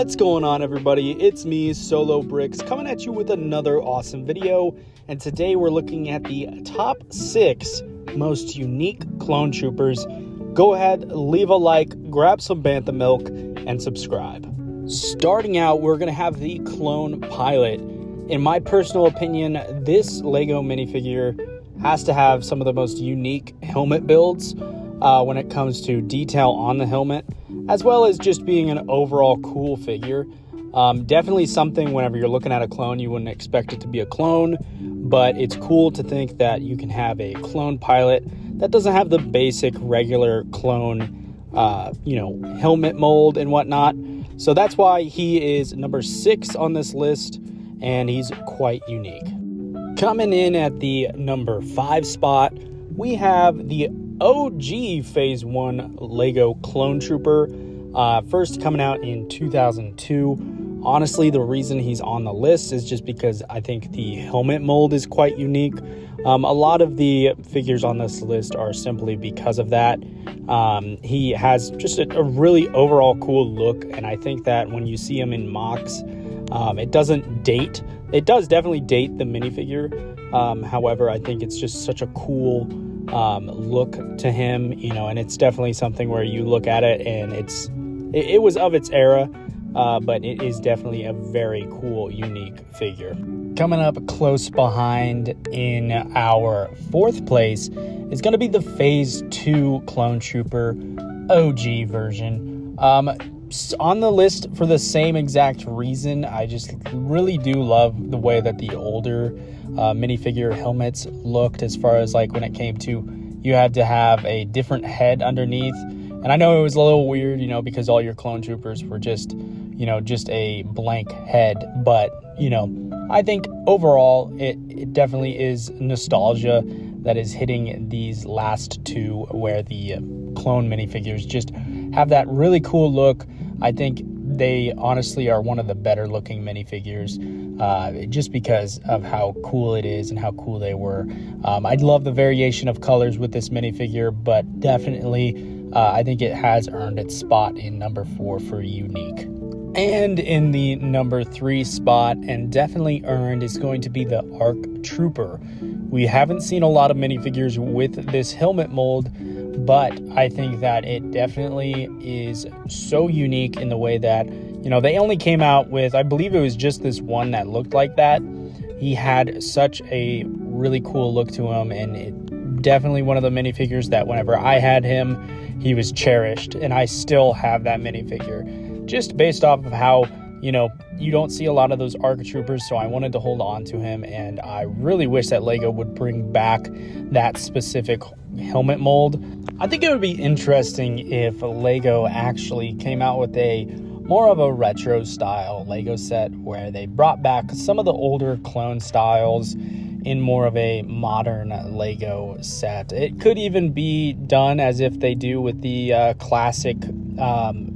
What's going on, everybody? It's me, Solo Bricks, coming at you with another awesome video. And today we're looking at the top 6 most unique clone troopers. Go ahead, leave a like, grab some bantha milk, and subscribe. Starting out, we're going to have the clone pilot. In my personal opinion, this Lego minifigure has to have some of the most unique helmet builds when it comes to detail on the helmet, as well as just being an overall cool figure. Definitely something whenever you're looking at a clone, you wouldn't expect it to be a clone, but it's cool to think that you can have a clone pilot that doesn't have the basic regular clone, helmet mold and whatnot. So that's why he is number 6 on this list, and he's quite unique. Coming in at the number 5 spot, we have the OG Phase 1 Lego Clone Trooper, first coming out in 2002. Honestly, the reason he's on the list is just because I think the helmet mold is quite unique. A lot of the figures on this list are simply because of that. He has just a really overall cool look, and I think that when you see him in mocks, it doesn't date. It does definitely date the minifigure. However, I think it's just such a cool look to him, and it's definitely something where you look at it and it was of its era, but it is definitely a very cool, unique figure. Coming up close behind in our 4th place is going to be the Phase 2 Clone Trooper OG version. On the list for the same exact reason. I just really do love the way that the older minifigure helmets looked, as far as like when it came to you had to have a different head underneath. And I know it was a little weird, because all your clone troopers were just a blank head. But, I think overall it definitely is nostalgia that is hitting these last 2, where the clone minifigures just have that really cool look. I think they honestly are one of the better looking minifigures, just because of how cool it is and how cool they were. I love the variation of colors with this minifigure, but definitely I think it has earned its spot in number 4 for unique. And in the number 3 spot, and definitely earned, is going to be the ARC Trooper. We haven't seen a lot of minifigures with this helmet mold, but I think that it definitely is so unique in the way that, they only came out with, I believe it was just this one that looked like that. He had such a really cool look to him, and it definitely one of the minifigures that whenever I had him, he was cherished, and I still have that minifigure. Just based off of how, you don't see a lot of those ARC Troopers, so I wanted to hold on to him, and I really wish that Lego would bring back that specific helmet mold. I think it would be interesting if Lego actually came out with a more of a retro style Lego set where they brought back some of the older clone styles in more of a modern Lego set. It could even be done as if they do with the classic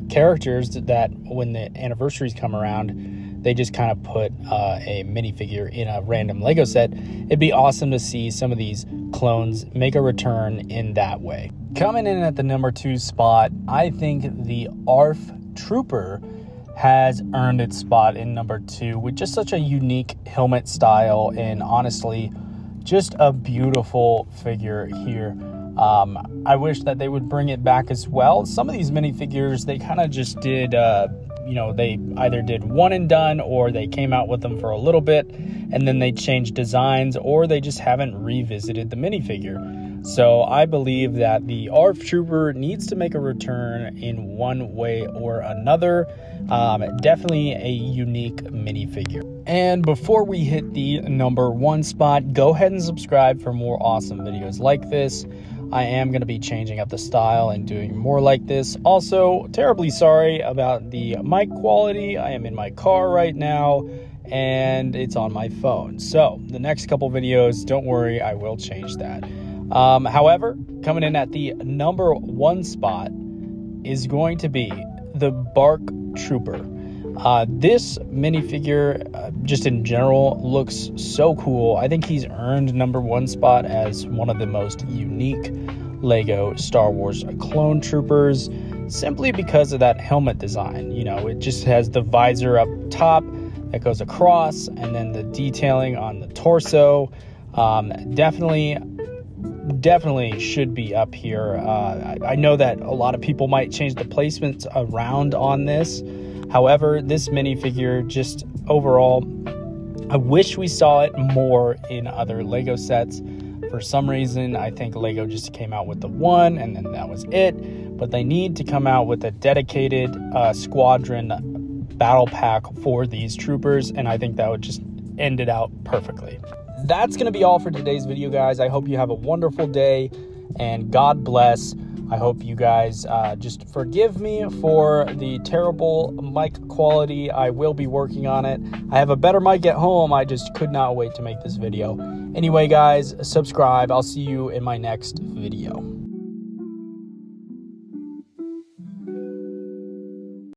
characters that when the anniversaries come around, they just kind of put a minifigure in a random Lego set. It'd be awesome to see some of these clones make a return in that way. Coming in at the number 2 spot, I think the ARF Trooper has earned its spot in number 2 with just such a unique helmet style, and honestly, just a beautiful figure here. I wish that they would bring it back as well. Some of these minifigures, they kind of just did, they either did one and done, or they came out with them for a little bit and then they changed designs, or they just haven't revisited the minifigure. So I believe that the ARF Trooper needs to make a return in one way or another. Definitely a unique minifigure. And before we hit the number 1 spot, go ahead and subscribe for more awesome videos like this. I am going to be changing up the style and doing more like this. Also, terribly sorry about the mic quality. I am in my car right now, and it's on my phone. So the next couple videos, don't worry, I will change that. However, coming in at the number 1 spot is going to be the Bark Trooper. This minifigure, just in general, looks so cool. I think he's earned number 1 spot as one of the most unique Lego Star Wars clone troopers. simply because of that helmet design. You know, it just has the visor up top that goes across, and then the detailing on the torso. Definitely should be up here. I know that a lot of people might change the placements around on this. However, this minifigure, just overall, I wish we saw it more in other Lego sets. For some reason, I think Lego just came out with the one and then that was it. But they need to come out with a dedicated squadron battle pack for these troopers, and I think that would just end it out perfectly. That's going to be all for today's video, guys. I hope you have a wonderful day, and God bless. I hope you guys just forgive me for the terrible mic quality. I will be working on it. I have a better mic at home. I just could not wait to make this video. Anyway, guys, subscribe. I'll see you in my next video.